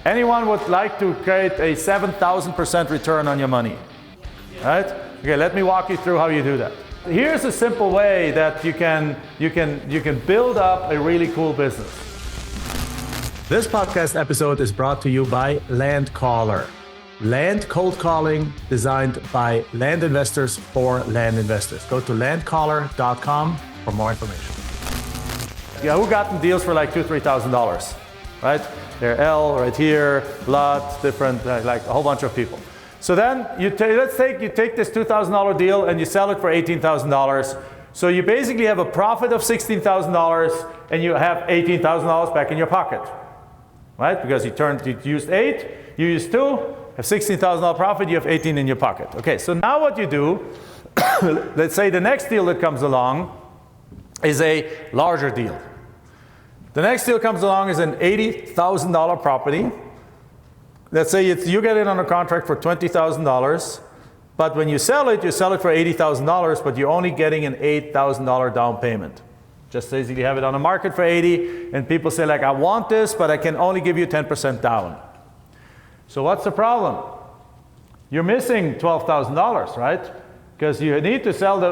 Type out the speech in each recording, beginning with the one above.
Anyone would like to create a 7,000% return on your money? Right? Okay, let me walk you through how you do that. Here's a simple way that you can build up a really cool business. This podcast episode is brought to you by Land Caller. Land cold calling designed by land investors for land investors. Go to landcaller.com for more information. Yeah, who gotten deals for like $2,000, $3,000, right? They're L right here, lots different, like a whole bunch of people. So then let's say you take this $2,000 deal and you sell it for $18,000. So you basically have a profit of $16,000 and you have $18,000 back in your pocket, right? Because you used 8, you used 2. Have $16,000 profit, you have 18 in your pocket. Okay, so now what you do, let's say the next deal that comes along is a larger deal. The next deal comes along is an $80,000 property. Let's say you get it on a contract for $20,000, but when you sell it for $80,000, but you're only getting an $8,000 down payment. Just as you have it on the market for 80, and people say like, I want this, but I can only give you 10% down. So what's the problem? You're missing $12,000, right? Because you need to send the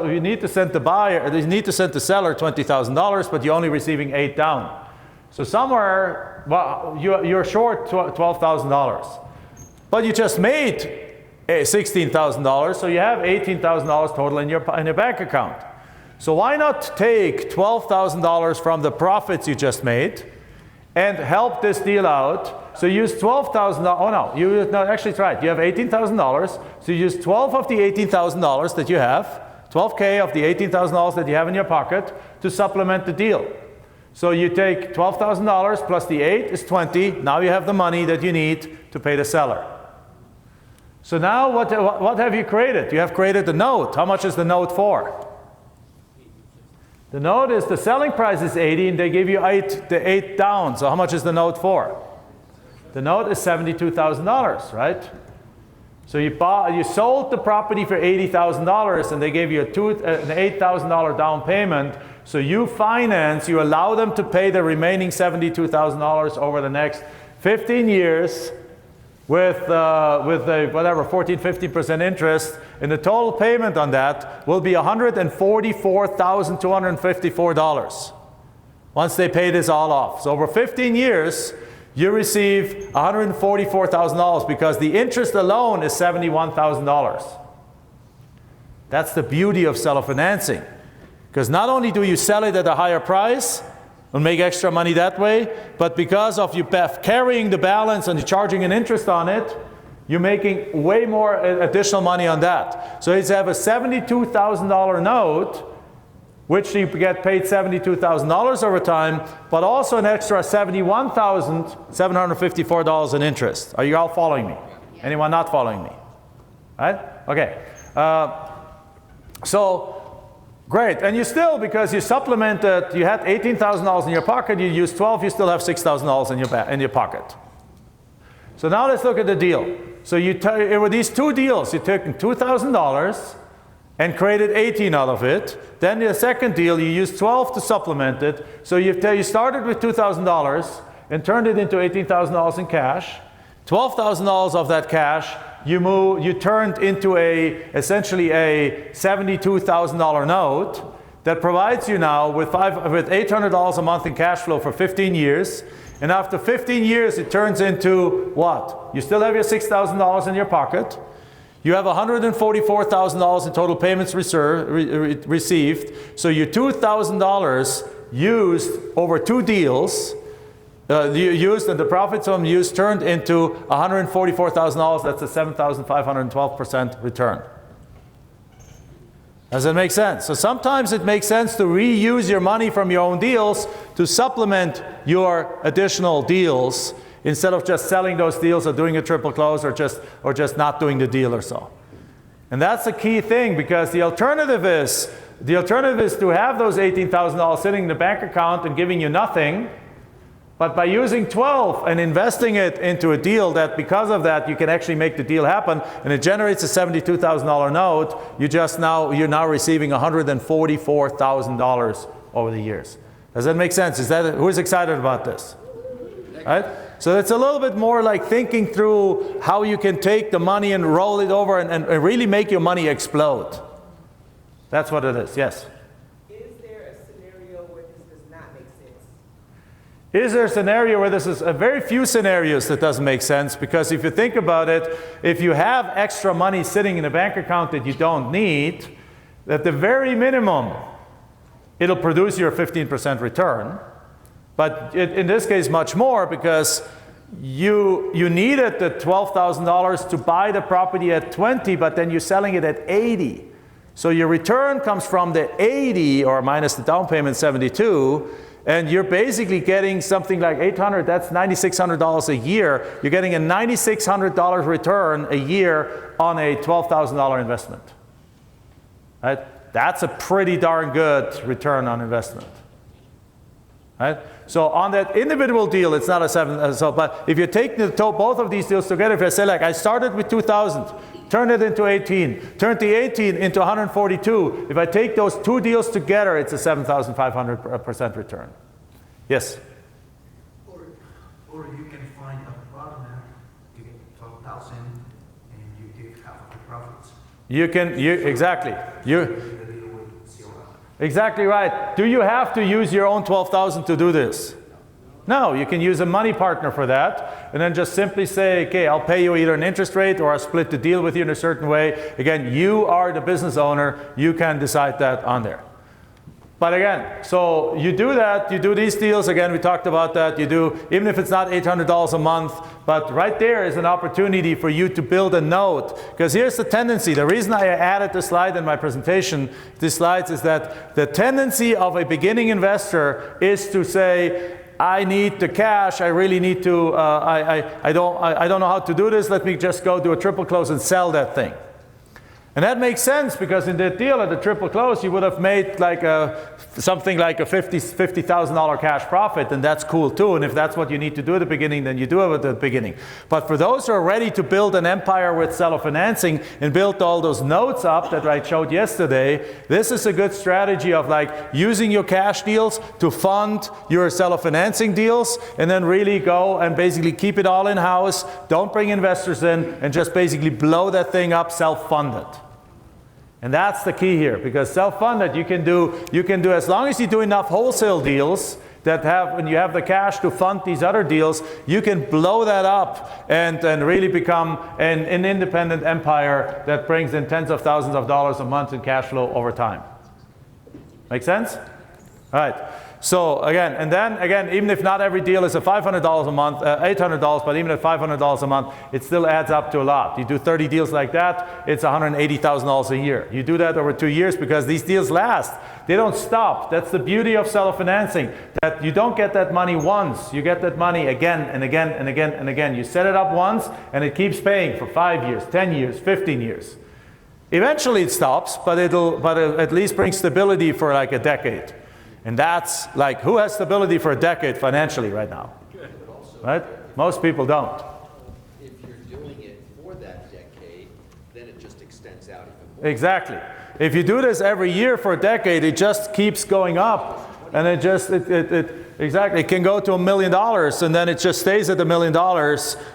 seller $20,000, but you're only receiving 8 down. So somewhere, well, you're short $12,000. But you just made $16,000, so you have $18,000 total in your bank account. So why not take $12,000 from the profits you just made and help this deal out? So you use $12,000. Actually it's right. You have $18,000. So you use 12 of the $18,000 that you have, 12K of the $18,000 that you have in your pocket to supplement the deal. So you take $12,000 plus the 8 is 20. Now you have the money that you need to pay the seller. So now what have you created? You have created the note. How much is the note for? The note is the selling price is 80 and they give you the 8 down. So how much is the note for? The note is $72,000, right? So you sold the property for $80,000 and they gave you an $8,000 down payment. So you allow them to pay the remaining $72,000 over the next 15 years with the whatever 14-15% interest, and the total payment on that will be $144,254 once they pay this all off. So over 15 years, you receive $144,000 because the interest alone is $71,000. That's the beauty of seller financing. Because not only do you sell it at a higher price and make extra money that way, but because of you carrying the balance and charging an interest on it, you're making way more additional money on that. So you have a $72,000 note, which you get paid $72,000 over time, but also an extra $71,754 in interest. Are you all following me? Anyone not following me? Right? Okay. So, great. And you still, because you supplemented, you had $18,000 in your pocket, you used 12, you still have $6,000 in your pocket. So now let's look at the deal. So with these two deals, you took $2,000 and created 18 out of it. Then the second deal, you used 12 to supplement it. So you started with $2,000 and turned it into $18,000 in cash. $12,000 of that cash, you turned into essentially a $72,000 note that provides you now with $800 a month in cash flow for 15 years. And after 15 years, it turns into what? You still have your $6,000 in your pocket. You have $144,000 in total payments received. So your $2,000 used over 2 deals, and the profits from used turned into $144,000. That's a 7,512% return. Does that make sense? So sometimes it makes sense to reuse your money from your own deals to supplement your additional deals, instead of just selling those deals or doing a triple close or just not doing the deal or so. And that's the key thing, because the alternative is to have those $18,000 sitting in the bank account and giving you nothing, but by using 12 and investing it into a deal that because of that you can actually make the deal happen, and it generates a $72,000 note, you're now receiving $144,000 over the years. Does that make sense? Who's excited about this? Right? So it's a little bit more like thinking through how you can take the money and roll it over and really make your money explode. That's what it is, yes. Is there a scenario where this does not make sense? Is there a scenario where this is a very few scenarios that doesn't make sense? Because if you think about it, if you have extra money sitting in a bank account that you don't need, at the very minimum, it'll produce your 15% return. But in this case, much more, because you needed the $12,000 to buy the property at 20, but then you're selling it at 80. So your return comes from the 80, or minus the down payment, 72, and you're basically getting something like $800, that's $9,600 a year. You're getting a $9,600 return a year on a $12,000 investment. Right? That's a pretty darn good return on investment. Right? So on that individual deal, it's not a 7, but if you take both of these deals together, if I say like I started with 2,000, turn it into 18, turn the 18 into 142, if I take those two deals together, it's a 7,500% return. Yes? Or you can find a partner, you get 12,000 and you take half of the profits. Exactly right. Do you have to use your own 12,000 to do this? No, you can use a money partner for that, and then just simply say, okay, I'll pay you either an interest rate or I'll split the deal with you in a certain way. Again, you are the business owner. You can decide that on there. But again, so you do that, you do these deals, again, we talked about that, you do, even if it's not $800 a month, but right there is an opportunity for you to build a note. Because here's the tendency, the reason I added the slide in my presentation, these slides, is that the tendency of a beginning investor is to say, I need the cash, I really need to, I don't know how to do this, let me just go do a triple close and sell that thing. And that makes sense, because in that deal at the triple close, you would have made like something like a $50,000 cash profit, and that's cool too. And if that's what you need to do at the beginning, then you do it at the beginning. But for those who are ready to build an empire with seller financing and build all those notes up that I showed yesterday, this is a good strategy of like using your cash deals to fund your seller financing deals, and then really go and basically keep it all in-house, don't bring investors in, and just basically blow that thing up self-funded. And that's the key here, because self-funded you can do as long as you do enough wholesale deals that when you have the cash to fund these other deals, you can blow that up and really become an independent empire that brings in tens of thousands of dollars a month in cash flow over time. Make sense? All right. So again, and then again, even if not every deal is a $500 a month, $800, but even at $500 a month, it still adds up to a lot. You do 30 deals like that, it's $180,000 a year. You do that over 2 years because these deals last. They don't stop. That's the beauty of seller financing, that you don't get that money once. You get that money again and again and again and again. You set it up once and it keeps paying for 5 years, 10 years, 15 years. Eventually it stops, but it at least brings stability for like a decade. And that's like, who has stability for a decade financially right now? Right? Most people don't. If you're doing it for that decade, then it just extends out even more. Exactly. If you do this every year for a decade, it just keeps going up. And exactly, it can go to $1 million, and then it just stays at $1 million.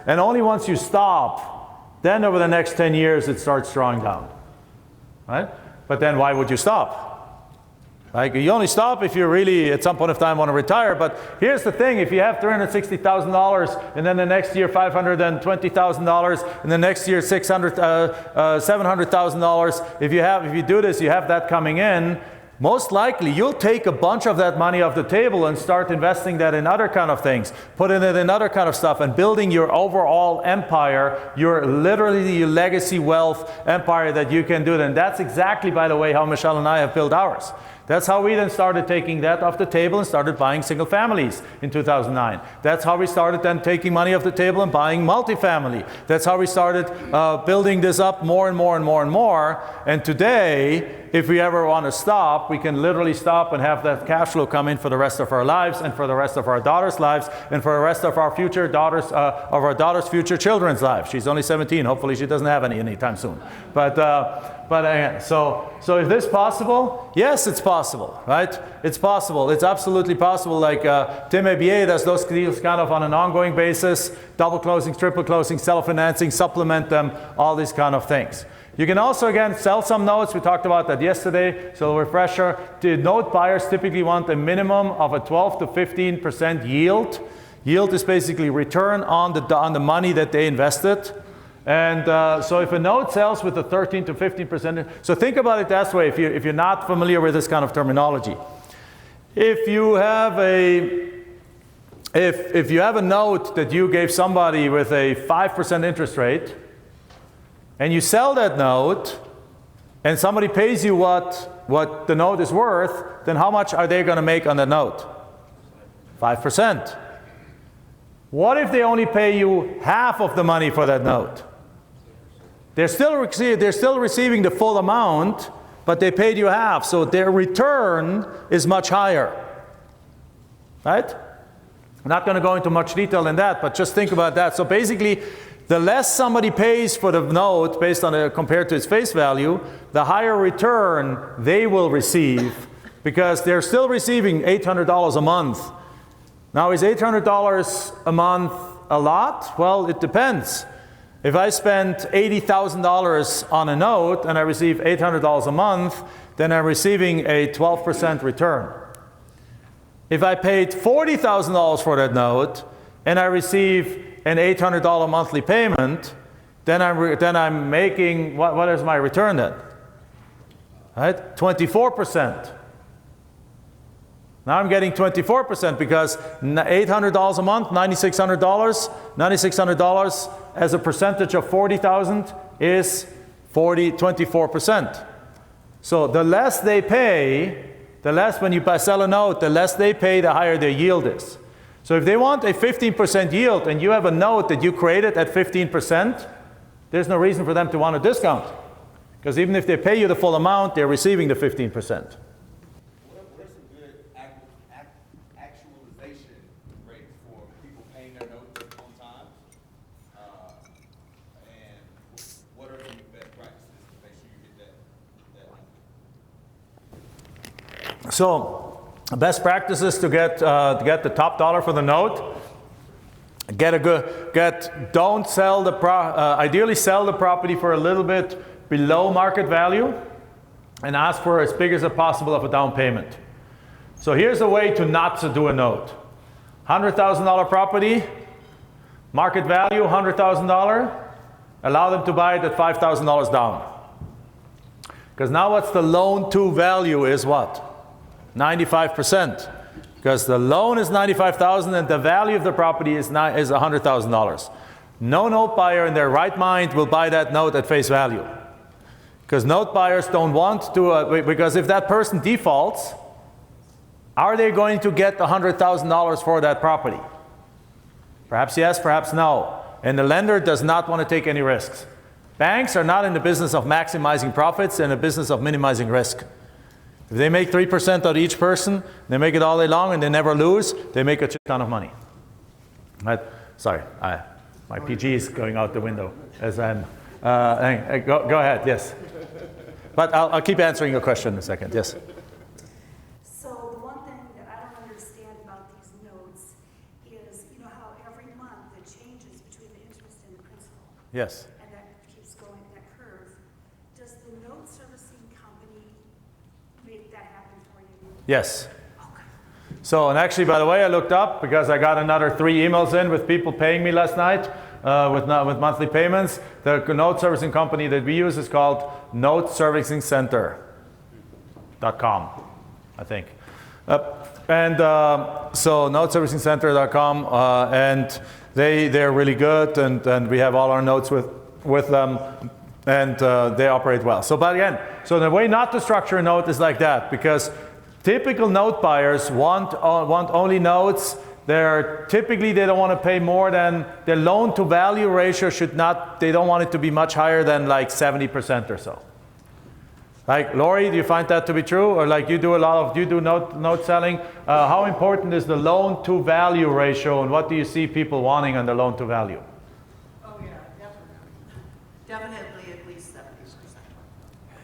And only once you stop, then over the next 10 years, it starts drawing down. Right? But then why would you stop? Like, you only stop if you really, at some point of time, want to retire. But here's the thing, if you have $360,000, and then the next year $520,000, and the next year $700,000, if you do this, you have that coming in, most likely you'll take a bunch of that money off the table and start investing that in other kind of things, putting it in other kind of stuff, and building your overall empire, your legacy wealth empire that you can do. And that's exactly, by the way, how Michelle and I have built ours. That's how we then started taking that off the table and started buying single families in 2009. That's how we started then taking money off the table and buying multifamily. That's how we started building this up more and more and more and more. And today, if we ever want to stop, we can literally stop and have that cash flow come in for the rest of our lives, and for the rest of our daughters' lives, and for the rest of our future daughters, of our daughter's future children's lives. She's only 17. Hopefully she doesn't have any anytime soon. But So is this possible? Yes, it's possible, right? It's possible. It's absolutely possible. Like Tim ABA does those deals kind of on an ongoing basis, double closing, triple closing, self-financing, supplement them, all these kind of things. You can also, again, sell some notes. We talked about that yesterday. So a refresher, the note buyers typically want a minimum of a 12 to 15% yield. Yield is basically return on the money that they invested. And so if a note sells with a 13 to 15%, so think about it that way if you're not familiar with this kind of terminology. If you have a note that you gave somebody with a 5% interest rate, and you sell that note, and somebody pays you what the note is worth, then how much are they going to make on the note? 5%. What if they only pay you half of the money for that note? They're still receiving the full amount, but they paid you half, so their return is much higher. Right? I'm not going to go into much detail in that, but just think about that. So basically, the less somebody pays for the note based on compared to its face value, the higher return they will receive, because they're still receiving $800 a month. Now, is $800 a month a lot? Well, it depends. If I spend $80,000 on a note and I receive $800 a month, then I'm receiving a 12% return. If I paid $40,000 for that note and I receive an $800 monthly payment, then I'm making, what is my return then? Right? 24%. Now I'm getting 24% because $800 a month, $9,600 as a percentage of 40,000 is 24%. So the less they pay, the less when you sell a note, the less they pay, the higher their yield is. So if they want a 15% yield and you have a note that you created at 15%, there's no reason for them to want a discount. Because even if they pay you the full amount, they're receiving the 15%. So, best practices to get the top dollar for the note. Don't sell ideally sell the property for a little bit below market value, and ask for as big as possible of a down payment. So here's a way to not to do a note. $100,000 property, market value $100,000. Allow them to buy it at $5,000 down. Because now what's the loan to value is what? 95%, because the loan is $95,000 and the value of the property is $100,000. No note buyer in their right mind will buy that note at face value, because note buyers don't want to. Because if that person defaults, are they going to get $100,000 for that property? Perhaps yes, perhaps no. And the lender does not want to take any risks. Banks are not in the business of maximizing profits, they're in the business of minimizing risk. If they make 3% on each person, they make it all day long and they never lose, they make a ton of money. Right? Sorry, my PG is going out the window as I'm, go ahead, yes. But I'll keep answering your question in a second, yes. So the one thing that I don't understand about these notes is, you know how every month it changes between the interest and the principal? Yes. And that keeps going, that curve. Does the note servicing company make that happen for you? Yes. Okay. So, and actually, by the way, I looked up because I got another 3 emails in with people paying me last night with monthly payments. The note servicing company that we use is called noteservicingcenter.com, I think. So noteservicingcenter.com, and they're really good, and we have all our notes with them. And they operate well. So, but again, so the way not to structure a note is like that, because typical note buyers want only notes. Typically they don't want to pay more than their loan to value ratio they don't want it to be much higher than like 70% or so. Like, Lori, do you find that to be true? Or like you do note selling? How important is the loan to value ratio, and what do you see people wanting on the loan to value? Oh, yeah, definitely. Definitely at least 70%.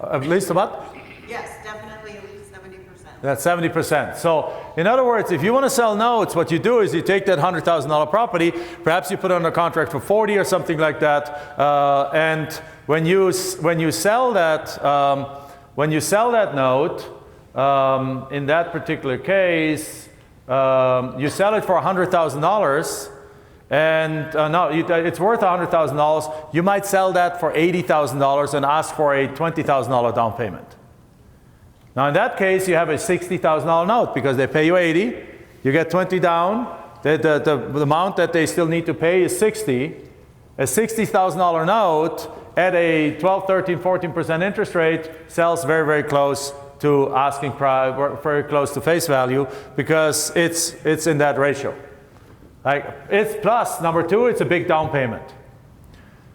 At least what? Yes, definitely at least 70%. That's 70%. So in other words, if you want to sell notes, what you do is you take that $100,000 property, perhaps you put it under contract for 40 or something like that, and when you sell that note, in that particular case, you sell it for $100,000, and it's worth $100,000. You might sell that for $80,000 and ask for a $20,000 down payment. Now in that case, you have a $60,000 note because they pay you 80, you get 20 down. The amount that they still need to pay is 60. A $60,000 note at a 12, 13, 14% interest rate sells very, very close to asking price, very close to face value, because it's in that ratio. Like it's plus number two, it's a big down payment.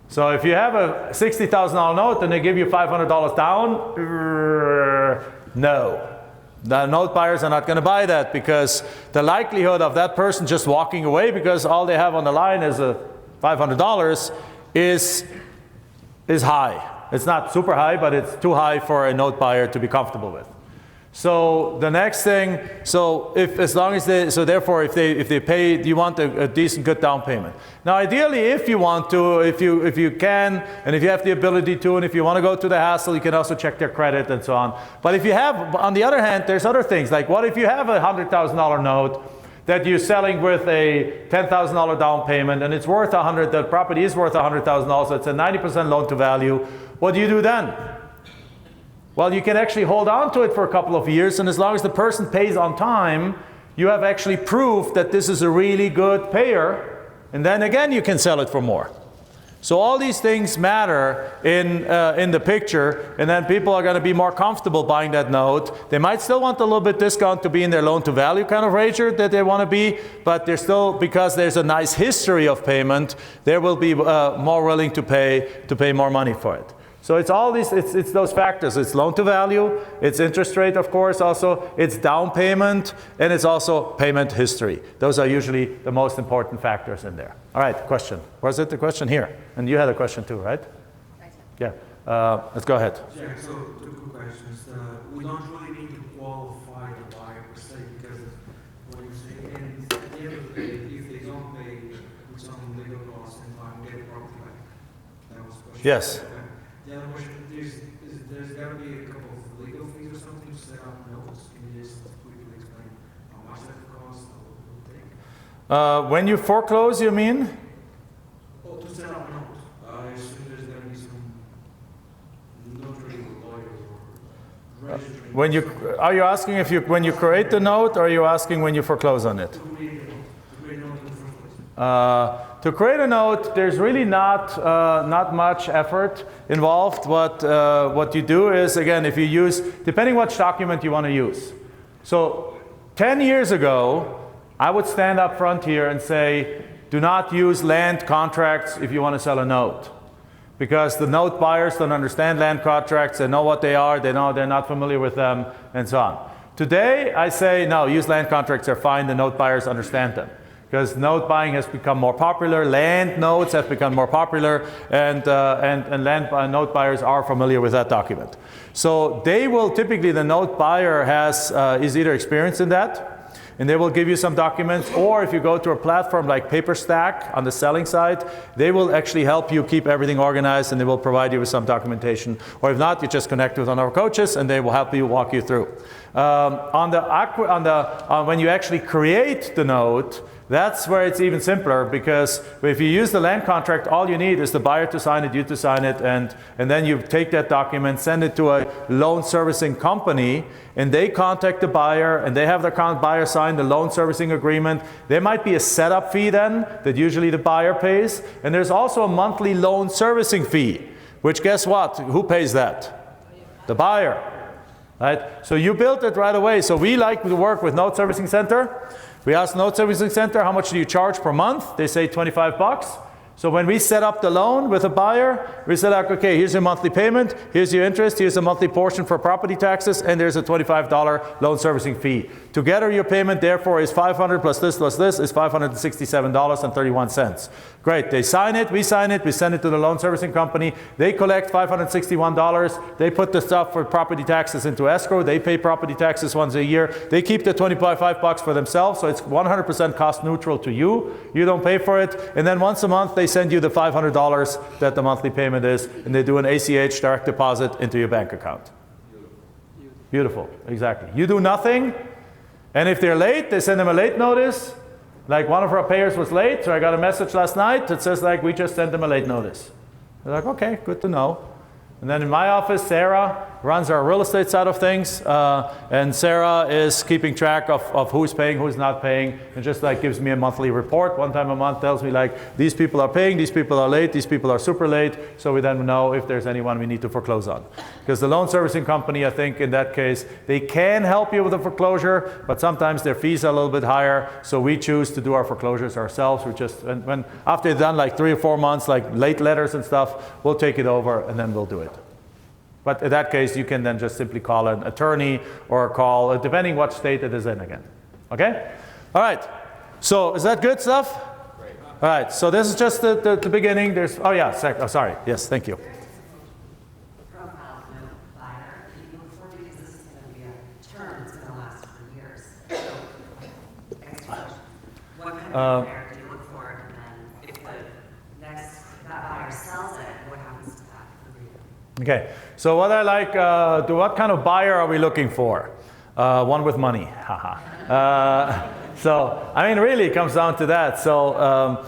So if you have a $60,000 note and they give you $500 down, no. The note buyers are not going to buy that, because the likelihood of that person just walking away because all they have on the line is a $500 is high. It's not super high, but it's too high for a note buyer to be comfortable with. So the next thing, therefore if they pay, you want a decent, good down payment. Now ideally, if you want to, if you can, and if you have the ability to, and if you want to go to the hassle, you can also check their credit and so on. But if you have, on the other hand, there's other things, like what if you have a $100,000 note that you're selling with a $10,000 down payment, and it's worth the property is worth $100,000, so it's a 90% loan to value. What do you do then? Well, you can actually hold on to it for a couple of years, and as long as the person pays on time, you have actually proof that this is a really good payer, and then again you can sell it for more. So all these things matter in the picture, and then people are going to be more comfortable buying that note. They might still want a little bit discount to be in their loan to value kind of ratio that they want to be, but they're still, because there's a nice history of payment, they will be more willing to pay more money for it. So it's all these, it's those factors. It's loan to value, it's interest rate, of course, also, it's down payment, and it's also payment history. Those are usually the most important factors in there. All right, question. Was it the question here? And you had a question too, right? Yeah. Let's go ahead. Yeah, so two quick questions. We don't really need to qualify the buyer per se, because what you say, and at the end of the day, if they don't pay with some legal costs and time, get the property back. That was the question. Yes. The other question, there's got to be a couple of legal fees or something to set up notes. Can you just quickly explain how much that costs, how it will take? When you foreclose, you mean? Oh, to set up a note. I assume there's got to be some notary or lawyer or registry. Are you asking when you create the note, or are you asking when you foreclose on it? To create a note in the first place. To create a note, there's really not much effort involved. What you do is, again, if you use, depending which document you want to use. So 10 years ago, I would stand up front here and say, do not use land contracts if you want to sell a note. Because the note buyers don't understand land contracts, they know what they are, they know they're not familiar with them, and so on. Today, I say, no, use land contracts, they're fine, the note buyers understand them. Because note buying has become more popular, land notes have become more popular, and note buyers are familiar with that document. So they will typically, the note buyer is either experienced in that, and they will give you some documents, or if you go to a platform like PaperStack on the selling side, they will actually help you keep everything organized, and they will provide you with some documentation. Or if not, you just connect with one of our coaches, and they will help you, walk you through. When you actually create the note, that's where it's even simpler, because if you use the land contract, all you need is the buyer to sign it, you to sign it, and then you take that document, send it to a loan servicing company, and they contact the buyer, and they have the buyer sign the loan servicing agreement. There might be a setup fee then that usually the buyer pays, and there's also a monthly loan servicing fee, which guess what? Who pays that? The buyer. Right? So you built it right away. So we like to work with Note Servicing Center. We ask Note Servicing Center, how much do you charge per month? They say $25. So when we set up the loan with a buyer, we say like, okay, here's your monthly payment, here's your interest, here's a monthly portion for property taxes, and there's a $25 loan servicing fee. Together your payment therefore is $500 plus this is $567.31. Great, they sign it, we send it to the loan servicing company, they collect $561, they put the stuff for property taxes into escrow, they pay property taxes once a year, they keep the $25 for themselves, so it's 100% cost neutral to you, you don't pay for it, and then once a month they send you the $500 that the monthly payment is, and they do an ACH direct deposit into your bank account. Beautiful, exactly. You do nothing, and if they're late, they send them a late notice. Like one of our payers was late, so I got a message last night that says like, we just sent them a late notice. They're like, okay, good to know. And then in my office, Sarah runs our real estate side of things, and Sarah is keeping track of who's paying, who's not paying, and just like gives me a monthly report. One time a month tells me like, these people are paying, these people are late, these people are super late, so we then know if there's anyone we need to foreclose on. Because the loan servicing company, I think in that case, they can help you with a foreclosure, but sometimes their fees are a little bit higher, so we choose to do our foreclosures ourselves. We just, when after they've done like 3 or 4 months, like late letters and stuff, we'll take it over and then we'll do it. But in that case, you can then just simply call an attorney or call, depending what state it is in again. Okay? All right. So is that good stuff? Great. All right. So this is just the beginning. There's, oh yeah, sorry. Yes, thank you. Profile of a buyer, you look for, because this is going to be a term that's going to last for years. So, next question. What kind of buyer do you look for? And then if that buyer sells it, what happens to that? Okay, so what I like, what kind of buyer are we looking for? One with money, haha. So, I mean, really it comes down to that. So,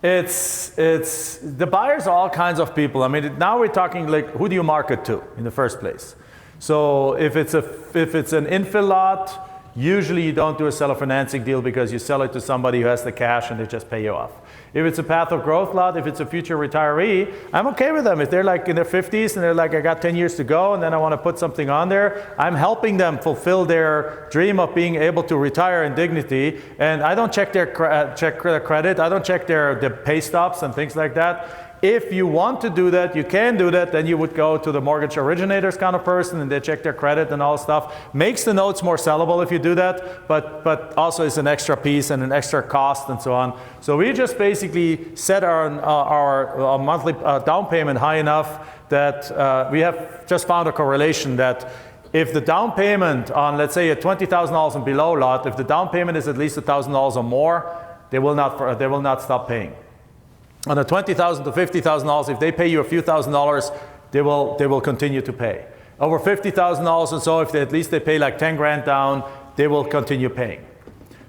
it's the buyers are all kinds of people. I mean, now we're talking like, who do you market to in the first place? So, if it's an infill lot, usually you don't do a seller financing deal because you sell it to somebody who has the cash and they just pay you off. If it's a path of growth lot, if it's a future retiree, I'm okay with them. If they're like in their 50s and they're like, I got 10 years to go and then I want to put something on there, I'm helping them fulfill their dream of being able to retire in dignity. And I don't check their credit. I don't check their pay stubs and things like that. If you want to do that, you can do that, then you would go to the mortgage originators kind of person and they check their credit and all stuff. Makes the notes more sellable if you do that, but also it's an extra piece and an extra cost and so on. So we just basically set our monthly down payment high enough that we have just found a correlation that if the down payment on, let's say, a $20,000 and below lot, if the down payment is at least $1,000 or more, they will not stop paying. On the $20,000 to $50,000, if they pay you a few $1,000s, they will continue to pay. Over $50,000 and so, if at least they pay like 10 grand down, they will continue paying.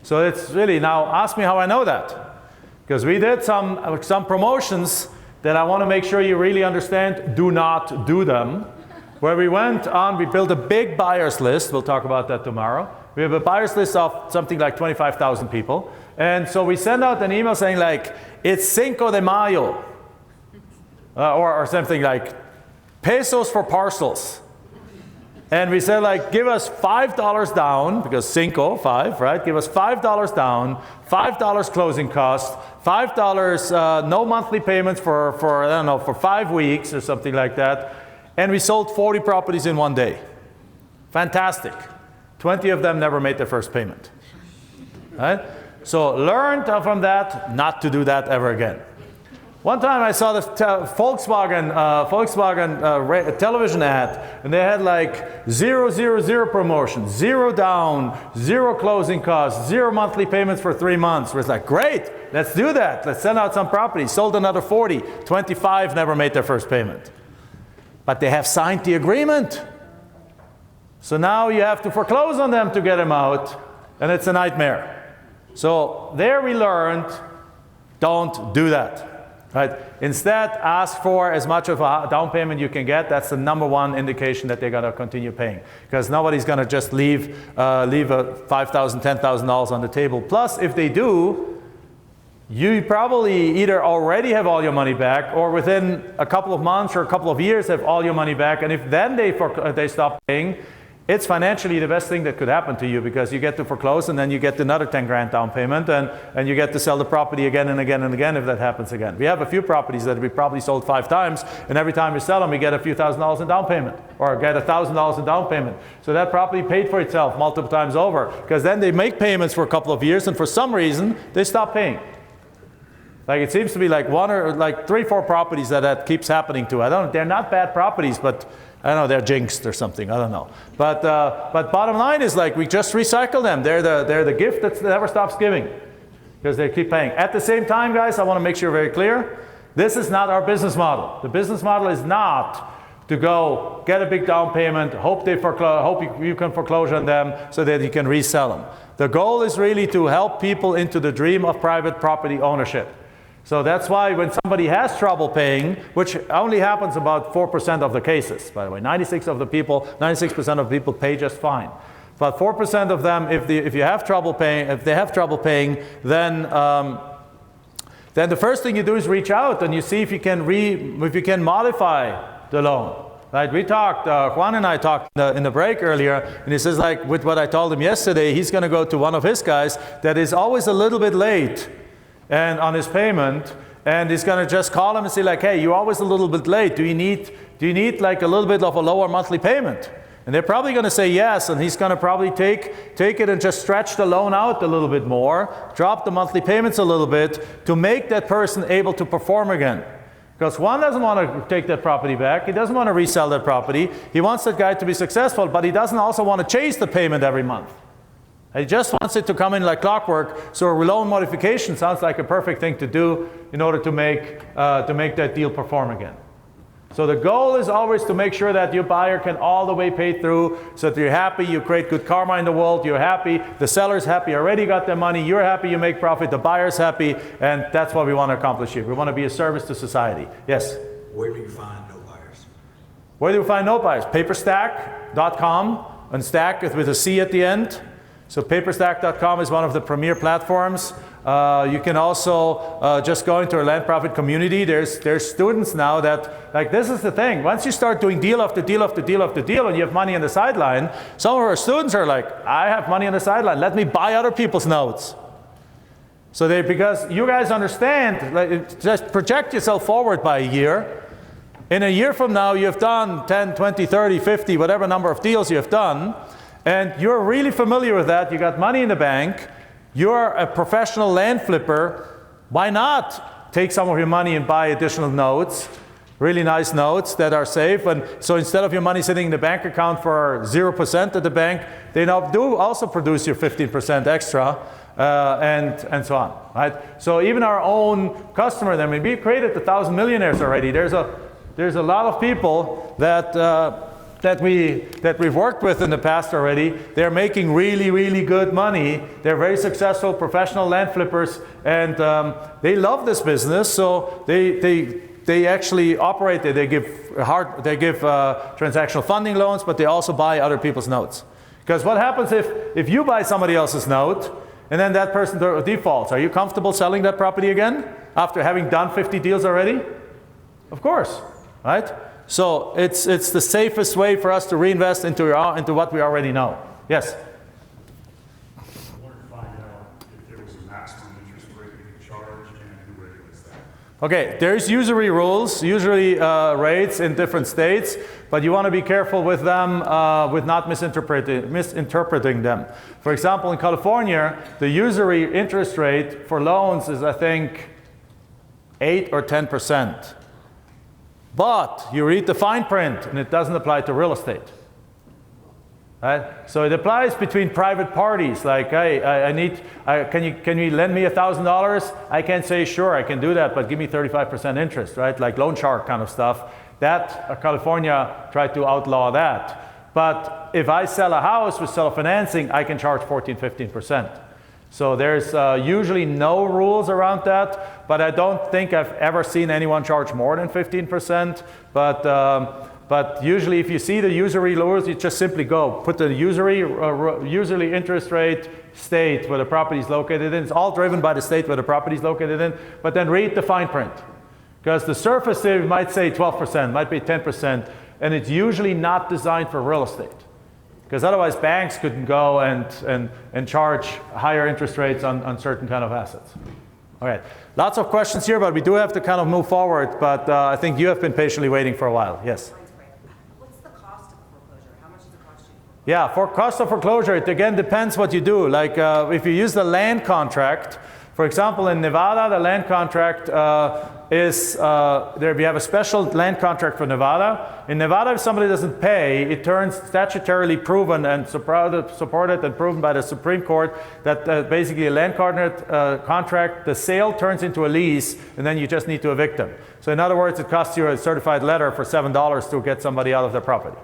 So it's really, now ask me how I know that. Because we did some promotions that I want to make sure you really understand, do not do them. Where we went on, we built a big buyers list. We'll talk about that tomorrow. We have a buyers list of something like 25,000 people. And so we send out an email saying like, it's Cinco de Mayo. Or something like, pesos for parcels. And we said like, give us $5 down, because Cinco, 5, right? Give us $5 down, $5 closing cost, $5 no monthly payments for I don't know, for 5 weeks or something like that. And we sold 40 properties in one day. Fantastic. 20 of them never made their first payment. Right? So learn from that not to do that ever again. One time I saw this Volkswagen television ad, and they had like 000 promotion, 0 down, 0 closing costs, 0 monthly payments for 3 months. We're like, great, let's do that. Let's send out some properties. Sold another 40, 25 never made their first payment. But they have signed the agreement. So now you have to foreclose on them to get them out, and it's a nightmare. So there we learned, don't do that. Right? Instead, ask for as much of a down payment you can get. That's the #1 indication that they're going to continue paying. Because nobody's going to just leave a $5,000, $10,000 on the table. Plus, if they do, you probably either already have all your money back, or within a couple of months or a couple of years have all your money back. And if then they stop paying, It's financially the best thing that could happen to you because you get to foreclose and then you get another 10 grand down payment and you get to sell the property again and again and again if that happens again. We have a few properties that we probably sold 5 times, and every time we sell them we get a few $1,000s in down payment or get $1,000 in down payment. So that property paid for itself multiple times over because then they make payments for a couple of years and for some reason they stop paying. Like it seems to be like 1 or like 3, 4 properties that keeps happening to. They're not bad properties, but I don't know, they're jinxed or something, I don't know. But bottom line is like we just recycle them. They're the gift that never stops giving because they keep paying. At the same time, guys, I want to make sure very clear, this is not our business model. The business model is not to go get a big down payment, hope you can foreclose on them so that you can resell them. The goal is really to help people into the dream of private property ownership. So that's why when somebody has trouble paying, which only happens about 4% of the cases, by the way, 96% of the people pay just fine. But 4% of them, if they have trouble paying, then the first thing you do is reach out and you see if you can modify the loan. Right? We talked, Juan and I talked in the break earlier, and he says like with what I told him yesterday, he's going to go to one of his guys that is always a little bit late and on his payment, and he's going to just call him and say like, hey, you're always a little bit late. Do you need like a little bit of a lower monthly payment? And they're probably going to say yes, and he's going to probably take it and just stretch the loan out a little bit more, drop the monthly payments a little bit to make that person able to perform again. Because Juan doesn't want to take that property back. He doesn't want to resell that property. He wants that guy to be successful, but he doesn't also want to chase the payment every month. He just wants it to come in like clockwork, so a loan modification sounds like a perfect thing to do in order to make that deal perform again. So the goal is always to make sure that your buyer can all the way pay through so that you're happy, you create good karma in the world, you're happy, the seller's happy, already got their money, you're happy, you make profit, the buyer's happy, and that's what we want to accomplish here. We want to be a service to society. Yes? Where do you find no buyers? Where do we find no buyers? Paperstack.com, and stack with a C at the end. So paperstack.com is one of the premier platforms. You can also just go into our land profit community. There's students now that, like, this is the thing. Once you start doing deal after deal after deal after deal and you have money on the sideline, some of our students are like, I have money on the sideline. Let me buy other people's notes. So because you guys understand, like, just project yourself forward by a year. In a year from now, you have done 10, 20, 30, 50, whatever number of deals you have done. And you're really familiar with that. You got money in the bank. You're a professional land flipper. Why not take some of your money and buy additional notes, really nice notes that are safe? And so instead of your money sitting in the bank account for 0% at the bank, they now do also produce your 15% extra and so on, right? So even our own customer, I mean, we created 1,000 millionaires already. There's a lot of people that we've worked with in the past already. They're making really, really good money. They're very successful professional land flippers, and they love this business. So they actually operate it. They give transactional funding loans, but they also buy other people's notes. Because what happens if you buy somebody else's note and then that person defaults? Are you comfortable selling that property again after having done 50 deals already? Of course, right? So it's the safest way for us to reinvest into what we already know. Yes? I wanted to find out if there was a maximum interest rate you could charge and who regulates that. Okay, there's usury rules, usually rates in different states, but you want to be careful with them, with not misinterpreting them. For example, in California, the usury interest rate for loans is, I think, 8 or 10%. But you read the fine print, and it doesn't apply to real estate. Right? So it applies between private parties. Like, hey, can you lend me $1,000? I can say, sure, I can do that, but give me 35% interest, right? Like loan shark kind of stuff. That California tried to outlaw that. But if I sell a house with self-financing, I can charge 14, 15%. So there's usually no rules around that, but I don't think I've ever seen anyone charge more than 15%. But usually if you see the usury rules, you just simply go put the usually interest rate state where the property is located in. It's all driven by the state where the property is located in, but then read the fine print. Because the surface there might say 12%, might be 10%, and it's usually not designed for real estate. Because otherwise banks couldn't go and charge higher interest rates on certain kind of assets. All right, lots of questions here, but we do have to kind of move forward. But I think you have been patiently waiting for a while. Yes? What's the cost of foreclosure? How much does it cost you? Yeah, for cost of foreclosure, it again depends what you do. Like if you use the land contract, for example, in Nevada, the land contract is, we have a special land contract for Nevada. In Nevada, if somebody doesn't pay, it turns statutorily proven and supported and proven by the Supreme Court that basically a land contract, the sale turns into a lease, and then you just need to evict them. So in other words, it costs you a certified letter for $7 to get somebody out of their property.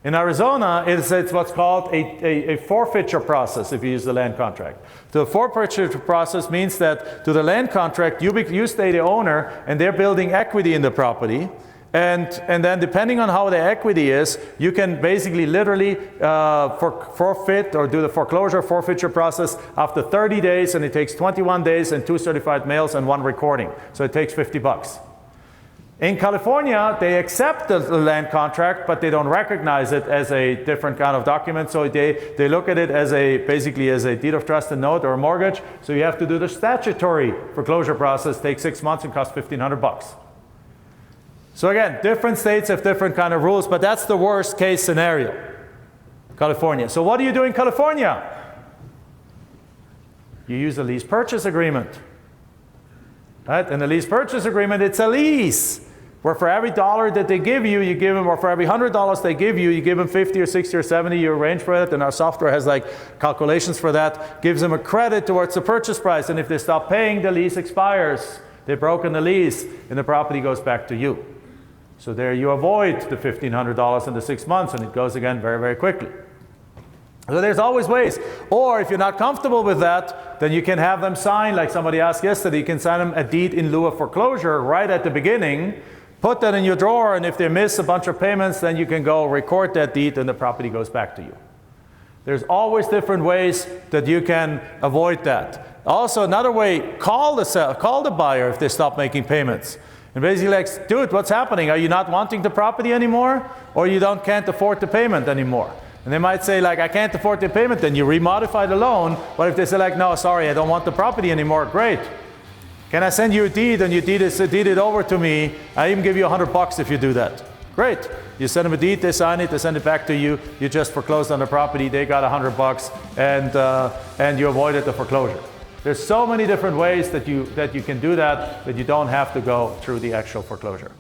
In Arizona, it's what's called a forfeiture process if you use the land contract. The forfeiture process means that to the land contract, you stay the owner and they're building equity in the property. And then depending on how the equity is, you can basically literally forfeit or do the foreclosure forfeiture process after 30 days, and it takes 21 days and 2 certified mails and 1 recording. So it takes $50. In California, they accept the land contract, but they don't recognize it as a different kind of document. So they look at it as basically as a deed of trust and note or a mortgage. So you have to do the statutory foreclosure process, takes 6 months and costs $1,500. So again, different states have different kind of rules, but that's the worst case scenario, California. So what do you do in California? You use a lease purchase agreement. Right? In the lease purchase agreement, it's a lease, where for every dollar that they give you, you give them, or for every $100 they give you, you give them 50 or 60 or 70, you arrange for it, and our software has like calculations for that, gives them a credit towards the purchase price, and if they stop paying, the lease expires. They've broken the lease, and the property goes back to you. So there you avoid the $1,500 in the 6 months, and it goes again very, very quickly. So there's always ways. Or if you're not comfortable with that, then you can have them sign, like somebody asked yesterday, you can sign them a deed in lieu of foreclosure right at the beginning, put that in your drawer, and if they miss a bunch of payments, then you can go record that deed and the property goes back to you. There's always different ways that you can avoid that. Also, another way, call the buyer if they stop making payments. And basically like, dude, what's happening? Are you not wanting the property anymore? Or you can't afford the payment anymore? And they might say like, I can't afford the payment, then you remodify the loan. But if they say like, no, sorry, I don't want the property anymore, great. Can I send you a deed and you deed it over to me? I even give you $100 if you do that. Great. You send them a deed, they sign it, they send it back to you. You just foreclosed on the property, they got $100 and you avoided the foreclosure. There's so many different ways that you can do that you don't have to go through the actual foreclosure.